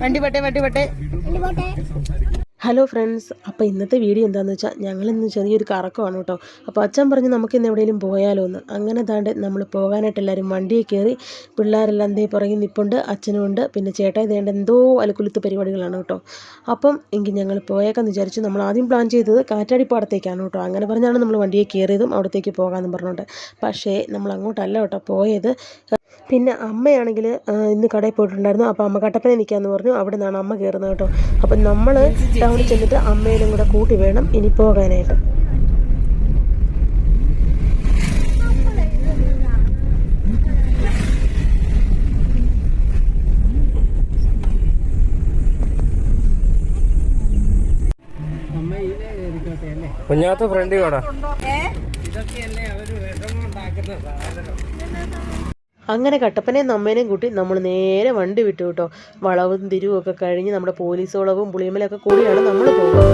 വണ്ടി പോട്ടെ. Hello friends, അപ്പോൾ ഇന്നത്തെ വീഡിയോ എന്താണെന്ന് വെച്ചാൽ ഞങ്ങളിന്ന് ചെറിയൊരു കറക്കമാണ് കേട്ടോ. അപ്പോൾ അച്ഛൻ പറഞ്ഞ് നമുക്കിന്ന് എവിടെയെങ്കിലും പോയാലോ എന്ന്. അങ്ങനെ താണ്ട് നമ്മൾ പോകാനായിട്ട് എല്ലാവരും വണ്ടിയിൽ കയറി. പിള്ളേരെല്ലാം എന്തേ പുറകിൽ നിൽപ്പുണ്ട്, അച്ഛനും ഉണ്ട്, പിന്നെ ചേട്ടായി ദേണ്ട എന്തോ അലക്കുലുത്ത് പരിപാടികളാണ് കേട്ടോ. അപ്പം എങ്കിൽ ഞങ്ങൾ പോയേക്കാന്ന് വിചാരിച്ചു. നമ്മൾ ആദ്യം പ്ലാൻ ചെയ്തത് കാറ്റാടിപ്പാടത്തേക്കാണ് കേട്ടോ. അങ്ങനെ പറഞ്ഞാണ് നമ്മൾ വണ്ടിയിൽ കയറിയതും അവിടത്തേക്ക് പോകാമെന്ന് പറഞ്ഞുകൊണ്ട്. പക്ഷേ നമ്മൾ അങ്ങോട്ടല്ല കേട്ടോ പോയത്. പിന്നെ അമ്മയാണെങ്കിൽ ഇന്ന് കടയിൽ പോയിട്ടുണ്ടായിരുന്നു. അപ്പോൾ അമ്മ കട്ടപ്പന നിൽക്കാമെന്ന് പറഞ്ഞു. അവിടെ നിന്നാണ് അമ്മ കയറുന്നത് കേട്ടോ. അപ്പം നമ്മൾ ടൗണിൽ ചെന്നിട്ട് അമ്മേനും കൂടെ കൂട്ടി വേണം ഇനി പോകാനായിട്ട്. കുഞ്ഞാത്ത ഫ്രണ്ട് കൂടാ. അങ്ങനെ കട്ടപ്പനയും അമ്മേനെയും കൂട്ടി നമ്മൾ നേരെ വണ്ടി വിട്ടു കേട്ടോ. വളവും തിരിവും ഒക്കെ കഴിഞ്ഞ് നമ്മുടെ പോലീസ് വളവും പുളിയമലൊക്കെ കൂടിയാണ് നമ്മൾ പോകുന്നത്.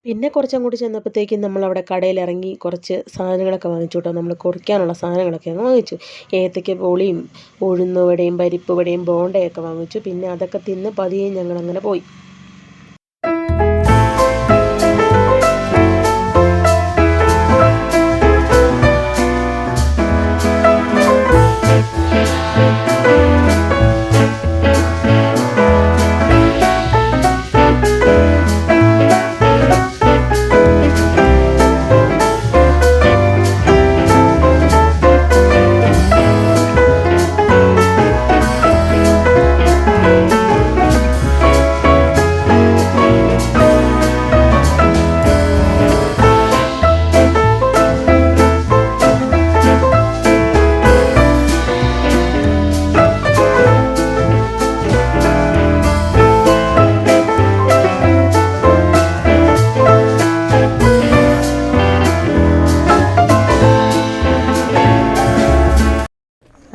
പിന്നെ കുറച്ചങ്ങോട്ട് ചെന്നപ്പോഴത്തേക്കും നമ്മളവിടെ കടയിലിറങ്ങി കുറച്ച് സാധനങ്ങളൊക്കെ വാങ്ങിച്ചു കേട്ടോ. നമ്മൾ കുറിക്കാനുള്ള സാധനങ്ങളൊക്കെ അങ്ങ് വാങ്ങിച്ചു. ഏത്തയ്ക്ക പോളിയും ഉഴുന്ന് വടയും പരിപ്പ് വടയും ബോണ്ടയൊക്കെ വാങ്ങിച്ചു. പിന്നെ അതൊക്കെ തിന്ന് പതിയെ ഞങ്ങളങ്ങനെ പോയി.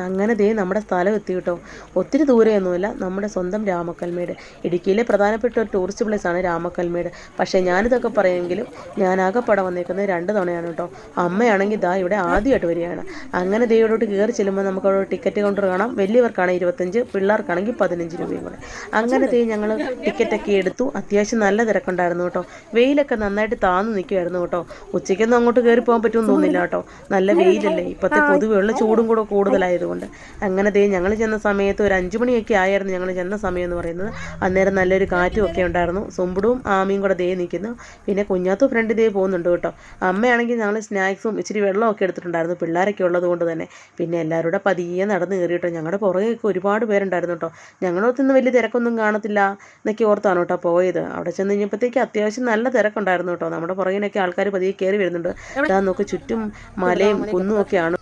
അങ്ങനെ ദേ നമ്മുടെ സ്ഥലം എത്തി കേട്ടോ. ഒത്തിരി ദൂരെയൊന്നുമില്ല, നമ്മുടെ സ്വന്തം രാമക്കൽമേട്. ഇടുക്കിയിലെ പ്രധാനപ്പെട്ട ഒരു ടൂറിസ്റ്റ് പ്ലേസാണ് രാമക്കൽമേട്. പക്ഷേ ഞാനിതൊക്കെ പറയുമെങ്കിലും ഞാനാകെപ്പാടെ വന്നേക്കുന്നത് 2 തവണയാണ് കേട്ടോ. അമ്മയാണെങ്കിൽ ദാ ഇവിടെ ആദ്യമായിട്ട് വരികയാണ്. അങ്ങനെ ദേ ഇവിടോട്ട് കയറി ചെല്ലുമ്പോൾ നമുക്ക് അവിടെ ടിക്കറ്റ് കൗണ്ടർ കാണാം. വലിയവർക്കാണെങ്കിൽ 25, പിള്ളേർക്കാണെങ്കിൽ 15 രൂപയും കൂടെ. അങ്ങനെ ദേ ഞങ്ങൾ ടിക്കറ്റൊക്കെ എടുത്തു. അത്യാവശ്യം നല്ല തിരക്കുണ്ടായിരുന്നു കേട്ടോ. വെയിലൊക്കെ നന്നായിട്ട് താന്നു നിൽക്കുമായിരുന്നു കേട്ടോ. ഉച്ചയ്ക്കൊന്നും അങ്ങോട്ട് കയറി പോകാൻ പറ്റുമെന്ന് തോന്നുന്നില്ല കേട്ടോ. നല്ല വെയിലല്ലേ, ഇപ്പോഴത്തെ പൊതുവെയുള്ള ചൂടും കൂടെ കൂടുതലായതുകൊണ്ട്. അങ്ങനെ ദേ ഞങ്ങൾ ചെന്ന സമയത്ത് ഒരു 5 മണിയൊക്കെ ആയിരുന്നു ഞങ്ങൾ ചെന്ന സമയം എന്ന് പറയുന്നത്. അന്നേരം നല്ലൊരു കാറ്റും ഒക്കെ ഉണ്ടായിരുന്നു. സുമ്പുടും ആമയും കൂടെ ദേ നിൽക്കുന്നു. പിന്നെ കുഞ്ഞാത്തു ഫ്രണ്ട് ദേ പോകുന്നുണ്ട് കേട്ടോ. അമ്മയാണെങ്കിൽ ഞങ്ങൾ സ്നാക്സും ഇച്ചിരി വെള്ളമൊക്കെ എടുത്തിട്ടുണ്ടായിരുന്നു, പിള്ളേരൊക്കെ ഉള്ളത് കൊണ്ട് തന്നെ. പിന്നെ എല്ലാവരും കൂടെ പതിയെ നടന്ന് കയറി കേട്ടോ. ഞങ്ങളുടെ പുറകെയൊക്കെ ഒരുപാട് പേരുണ്ടായിരുന്നു കേട്ടോ. ഞങ്ങളൊന്നും വലിയ തിരക്കൊന്നും കാണത്തില്ല എന്നൊക്കെ ഓർത്താണ് കേട്ടോ പോയത്. അവിടെ ചെന്ന് കഴിഞ്ഞപ്പോഴത്തേക്ക് അത്യാവശ്യം നല്ല തിരക്കുണ്ടായിരുന്നു കേട്ടോ. നമ്മുടെ പുറകിനൊക്കെ ആൾക്കാർ പതിയെ കയറി വരുന്നുണ്ട്. അതാ നോക്ക്, ചുറ്റും മലയും കുന്നും ഒക്കെയാണ്.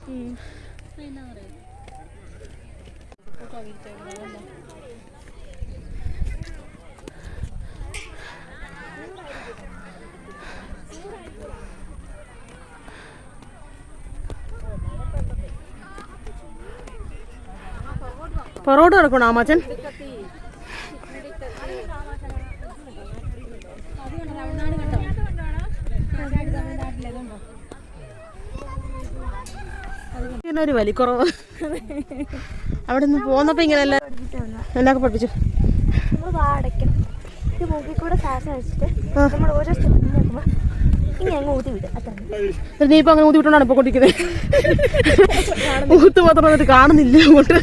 പൊറോട്ട് നടക്കണോ അമ്മച്ചൻ? ഒരു വലിക്കുറവ്. അവിടെ നിന്ന് പോന്നപ്പോ ഇങ്ങനെയല്ല. എന്നൊക്കെ പഠിപ്പിച്ചു. ഈ മൂക്കിൽ കൂടെ ശ്വാസം വെച്ചിട്ട് നമ്മൾ ഓരോ സ്റ്റെപ്പിൽ നോക്കുമ്പോൾ ഇനി അങ്ങ് ഊതി വിടും. അത്ര നീ ഇപ്പൊ അങ്ങനെ ഊതി വിട്ടോണ്ടാണ് ഇപ്പൊ കൊണ്ടിരിക്കുന്നത്. ഊത്ത് മാത്രം വന്നിട്ട് കാണുന്നില്ല അങ്ങോട്ട്.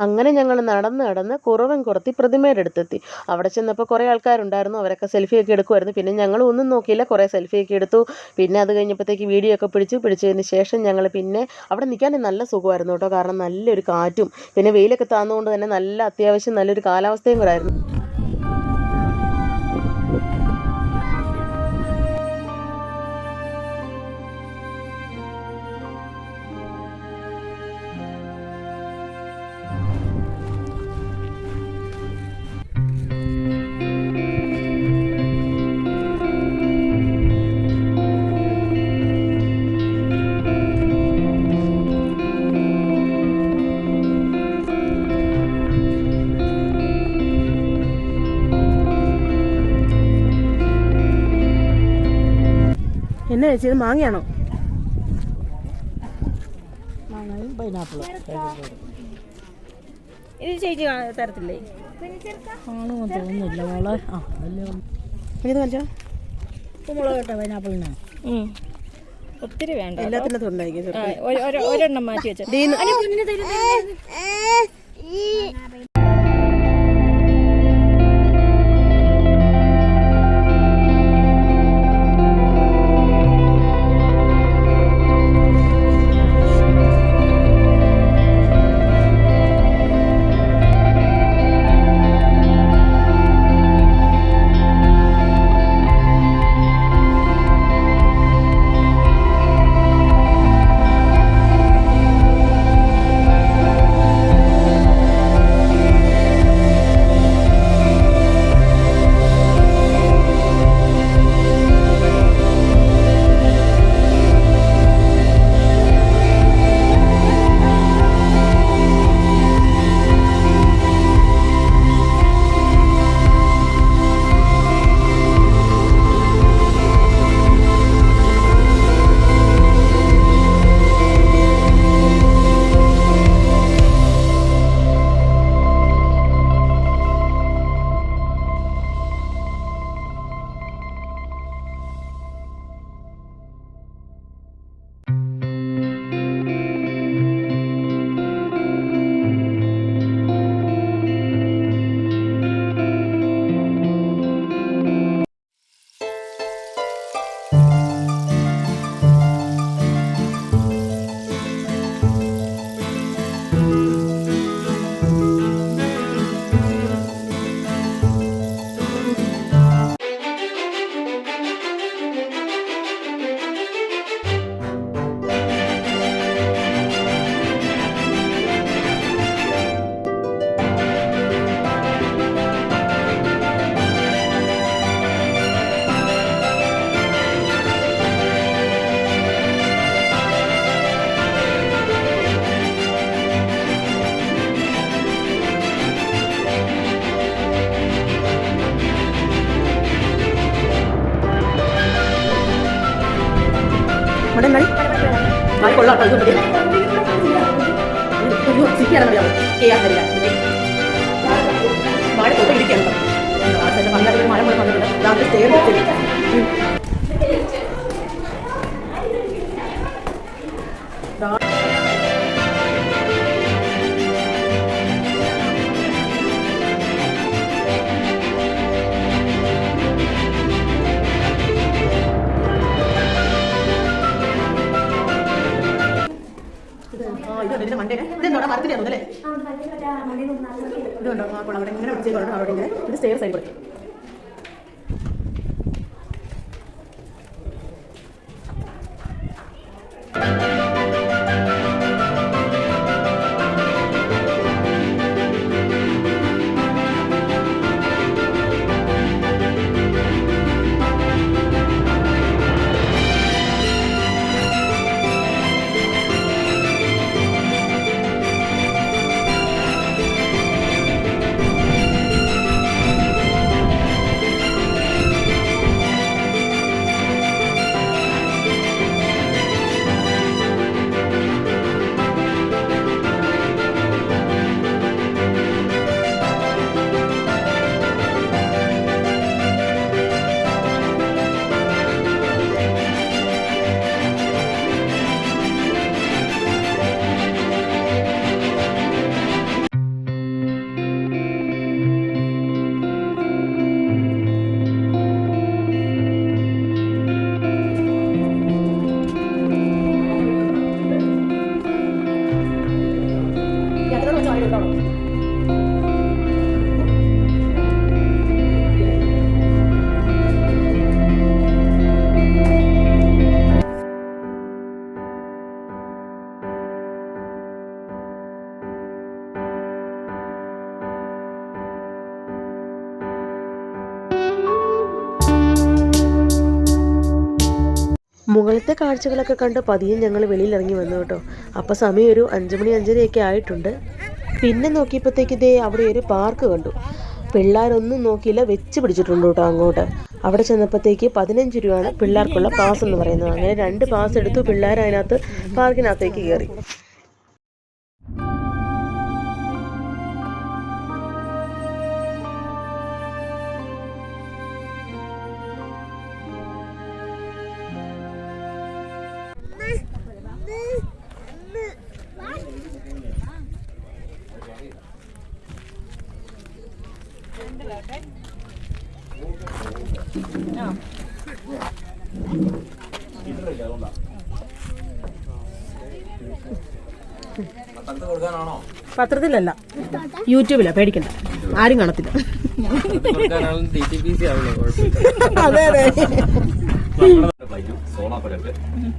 അങ്ങനെ ഞങ്ങൾ നടന്ന് നടന്ന് കുറവൻ കുറത്തി പ്രതിമയുടെ അടുത്തെത്തി. അവിടെ ചെന്നപ്പോൾ കുറേ ആൾക്കാരുണ്ടായിരുന്നു. അവരൊക്കെ സെൽഫിയൊക്കെ എടുക്കുമായിരുന്നു. പിന്നെ ഞങ്ങൾ ഒന്നും നോക്കിയില്ല, കുറേ സെൽഫിയൊക്കെ എടുത്തു. പിന്നെ അത് കഴിഞ്ഞപ്പോഴത്തേക്ക് വീഡിയോ ഒക്കെ പിടിച്ചതിന് ശേഷം ഞങ്ങൾ പിന്നെ അവിടെ നിൽക്കാൻ നല്ല സുഖമായിരുന്നു കേട്ടോ. കാരണം നല്ലൊരു കാറ്റും പിന്നെ വെയിലൊക്കെ താന്നുകൊണ്ട് തന്നെ നല്ല അത്യാവശ്യം നല്ലൊരു കാലാവസ്ഥയും കൂടെ ആയിരുന്നു. എന്നാ ചേച്ചി ഇത് മാങ്ങയാണോ? മാങ്ങയും പൈനാപ്പിളും. ഇത് ചേച്ചി തരത്തില്ലേ? ആണെന്ന് തോന്നുന്നില്ല മോളെ. ആ വലിയ ഇത് വലിച്ചോ. മുളക് കേട്ടോ പൈനാപ്പിളിന് ഒത്തിരി വേണ്ട, എല്ലാത്തിനും ഉണ്ടായിരിക്കും. ഒരെണ്ണം മാറ്റി വെച്ചു. മഴ തൊട്ട് ഇരിക്കണം. മഴ വന്നിട്ടുണ്ട്. സ്റ്റേ മണ്ടേ ഇതെന്തോടാ മരത്തിൻ്റെ അല്ലേ? ഇതുണ്ടോ? അപ്പോൾ അവിടെ ഇങ്ങനെ വിളിച്ചേക്കണം. അവിടെ ഇങ്ങനെ ഇത് സ്റ്റെയർ സൈഡ് കൊടുക്കും. മുകളിലത്തെ കാഴ്ചകളൊക്കെ കണ്ട് പതിയെ ഞങ്ങൾ വെളിയിലിറങ്ങി വന്നു കേട്ടോ. അപ്പോൾ സമയം ഒരു 5 മണി 5:30 ആയിട്ടുണ്ട്. പിന്നെ നോക്കിയപ്പോഴത്തേക്ക് ഇതേ അവിടെ ഒരു പാർക്ക് കണ്ടു. പിള്ളേരൊന്നും നോക്കിയില്ല, വെച്ച് പിടിച്ചിട്ടുണ്ട് കേട്ടോ അങ്ങോട്ട്. അവിടെ ചെന്നപ്പോഴത്തേക്ക് 15 രൂപയാണ് പിള്ളേർക്കുള്ള പാസ് എന്ന് പറയുന്നത്. അങ്ങനെ 2 പാസ് എടുത്തു. പിള്ളേർ അതിനകത്ത് പാർക്കിനകത്തേക്ക് കയറി. പത്രത്തിലല്ല, യൂട്യൂബിലാ, പേടിക്കണ്ട, ആരും കാണത്തില്ല. അതെ അതെ.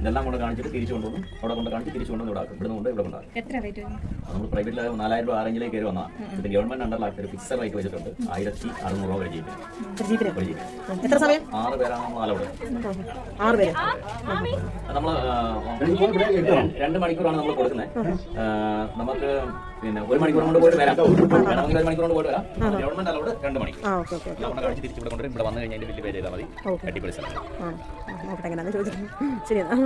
ഇതെല്ലാം കൊണ്ട് കാണിച്ചിട്ട് തിരിച്ചു കൊണ്ടുവന്നു, അവിടെ കൊണ്ട് കാണിച്ച് തിരിച്ചു കൊണ്ടുവന്ന് ഇവിടെ ഇവിടുന്ന് കൊണ്ട് ഇവിടെ കൊണ്ടാകും. നമ്മൾ പ്രൈവറ്റിൽ 4000 രൂപ ആരെങ്കിലും കയറി വന്നാൽ ഇത് ഗവൺമെന്റ് അണ്ടറിലാക്കി ഒരു ഫിക്സഡ് റേറ്റ് വെച്ചിട്ടുണ്ട്. 1600 രൂപ വരെ ജീവിക്കും. എത്ര സമയം? 6 പേരാണ് നമ്മൾ അലൗഡ്. 6 പേര്. നമ്മൾ 2 മണിക്കൂറാണ് നമ്മൾ കൊടുക്കുന്നത്. നമുക്ക് പിന്നെ 1 മണിക്കൂർ കൊണ്ട് പോയിട്ട് വരാം. 1 മണിക്കൂർ കൊണ്ട് പോയിട്ട് വരാം. ഗവൺമെന്റ് അലൗഡ് 2 മണിക്കൂർ. നമ്മളെ കാണിച്ച് തിരിച്ചു ഇവിടെ കൊണ്ടുവരും. ഇവിടെ വന്നു കഴിഞ്ഞാൽ വലിയ പേര് ചെയ്താൽ മതി. അടിപൊളി സ്ഥലമാണ്. നോക്കട്ടെ എങ്ങനെയാണെന്ന് ചോദിച്ചു. ശരിയെന്നാ.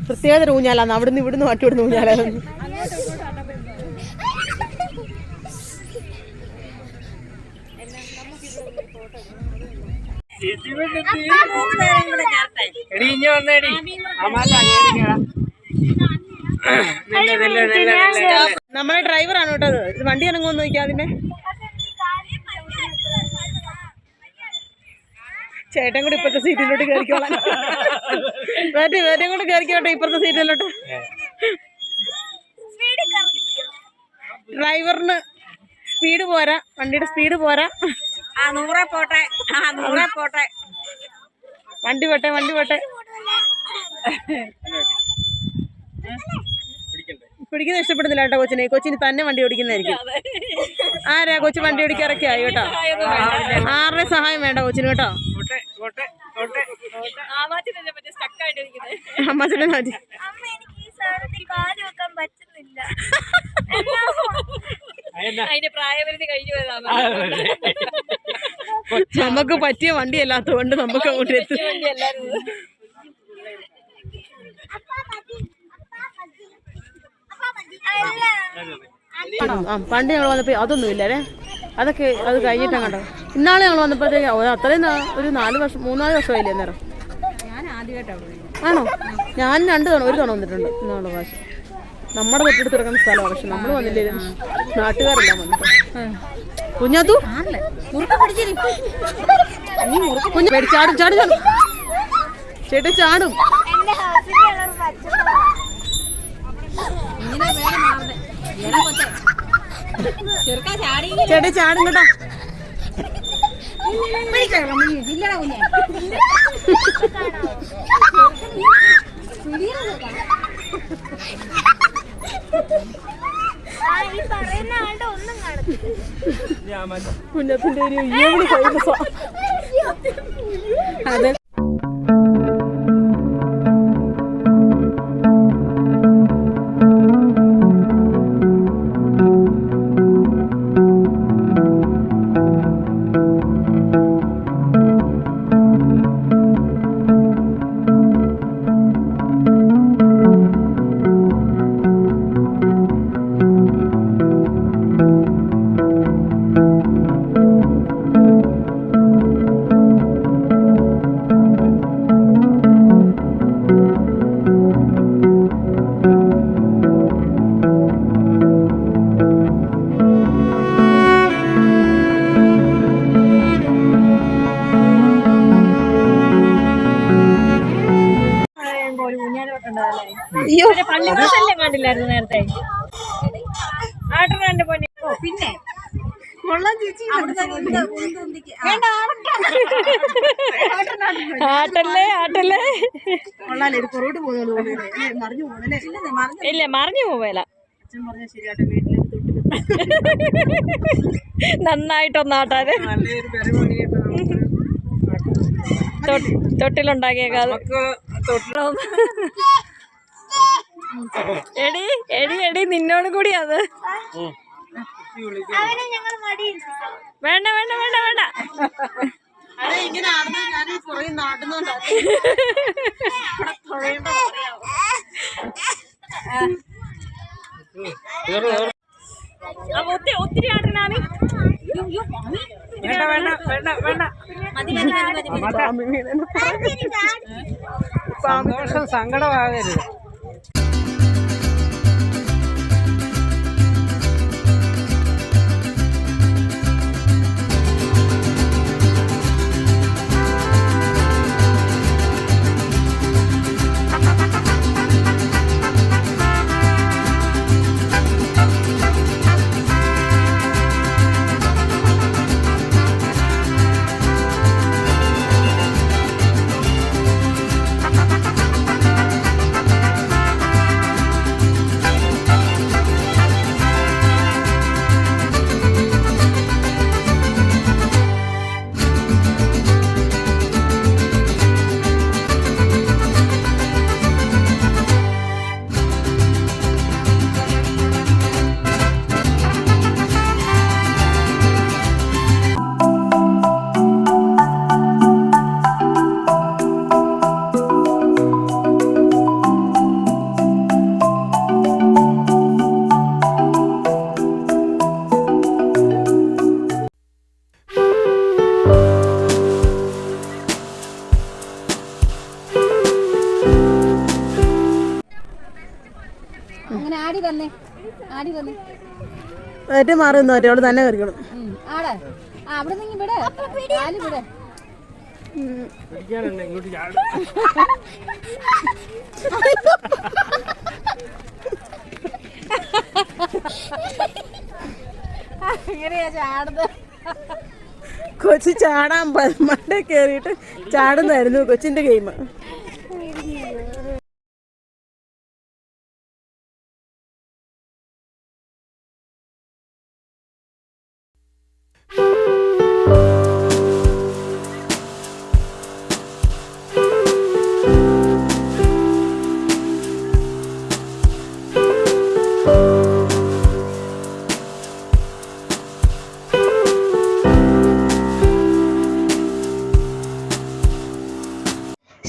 പ്രത്യേകത ഊഞ്ഞാലാന്ന്, അവിടുന്ന് ഇവിടുന്ന് മാറ്റിവിടുന്ന ഊഞ്ഞാലാന്ന്. നമ്മളെ ഡ്രൈവറാണ് കേട്ടോ ഇത്. വണ്ടി ഇറങ്ങുമെന്ന് നോക്കിയാ അതിന്റെ ചേട്ടൻ കൂടെ ഇപ്പഴത്തെ സീറ്റിലോട്ട് കയറിക്കോളാം. വേറ്റയും കൂടെ കയറിക്കോട്ടെ ഇപ്പഴത്തെ സീറ്റിലോട്ട്. ഡ്രൈവറിന് സ്പീഡ് പോരാ, വണ്ടിയുടെ സ്പീഡ് പോരാ. 100 പോട്ടെ, 100 പോട്ടെ. വണ്ടി പോട്ടെ, വണ്ടി പോട്ടെ. പിടിക്കുന്നത് ഇഷ്ടപ്പെടുന്നില്ല കേട്ടോ കൊച്ചിനെ. കൊച്ചിന് തന്നെ വണ്ടി ഓടിക്കുന്നതായിരിക്കും. ആരാ കൊച്ചു വണ്ടി ഓടിക്കാറൊക്കെ ആയി കേട്ടോ. ആരുടെയും സഹായം വേണ്ട കൊച്ചിന് കേട്ടോ. അമ്മച്ചനെ മാറ്റി നമുക്ക് പറ്റിയ വണ്ടി അല്ലാത്തതുകൊണ്ട് നമുക്ക് അങ്ങോട്ട് എത്തും. പണ്ട് ഞങ്ങൾ വന്നപ്പോ അതൊന്നും ഇല്ലേ, അതൊക്കെ അത് കഴിഞ്ഞിട്ടാ കണ്ടോ. ഇന്നാളെ ഞങ്ങൾ വന്നപ്പോഴത്തേക്ക് അത്രയും ഒരു 4 വർഷം 3-4 വർഷമായില്ലേ അന്നേരം. ആണോ? ഞാൻ 2 തവണ 1 തവണ വന്നിട്ടുണ്ട് ഇന്നാളെ പ്രാവശ്യം. നമ്മുടെ തൊട്ടടുത്ത് കിടക്കുന്ന സ്ഥലമാണ്, പക്ഷെ നമ്മൾ വന്നില്ലേ, നാട്ടുകാരെല്ലാം വന്നിട്ട്. കുഞ്ഞാത്തു കുഞ്ഞു ചാടും ചാടും ചാടും ചേട്ടാ ചാടും. ചേട്ടാ ചാടും കേട്ടോ. ഈ പറയുന്ന ആളുടെ ഒന്നും കാണത്തില്ല. കുഞ്ഞത്തിന്റെ ഒരു ഈവള് ഫേമസാ. അതെ. പള്ളിവാസല്ലേ കണ്ടില്ലായിരുന്നു നേരത്തെ. ആട്ടന്റെ പൊന്നെ. പിന്നെ ആട്ടല്ലേ ആട്ടല്ലേ. ഇല്ല മറിഞ്ഞു പോവേല. നന്നായിട്ടൊന്നാട്ടാന് തൊട്ടിലുണ്ടാക്കിയേക്കാതെ. എടി എടി എടി നിന്നോട് കൂടി അത്. വേണ്ട വേണ്ട വേണ്ട വേണ്ട. ഒത്തിരി ആട്ടനാണ്. സന്തോഷം സങ്കടമാകരുത്. ഏറ്റവും മാറി നിന്നോ അവിടെ തന്നെ കയറിക്കണം. അവിടെ നിന്ന് ഇവിടെ ഇങ്ങോട്ട് ചാടും. എങ്ങനെയാ ചാടുന്നത്? കൊച്ചു ചാടാൻ മണ്ടേ കയറിയിട്ട് ചാടുന്നായിരുന്നു കൊച്ചിന്റെ ഗെയിം.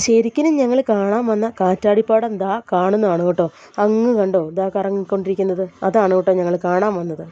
ശരിക്കും ഞങ്ങൾ കാണാൻ വന്ന കാറ്റാടിപ്പാടം ദാ കാണുന്നതാണ് കേട്ടോ. അങ്ങ് കണ്ടോ, ദാ കറങ്ങിക്കൊണ്ടിരിക്കുന്നത്. അതാണ് കേട്ടോ ഞങ്ങൾ കാണാൻ വന്നത്.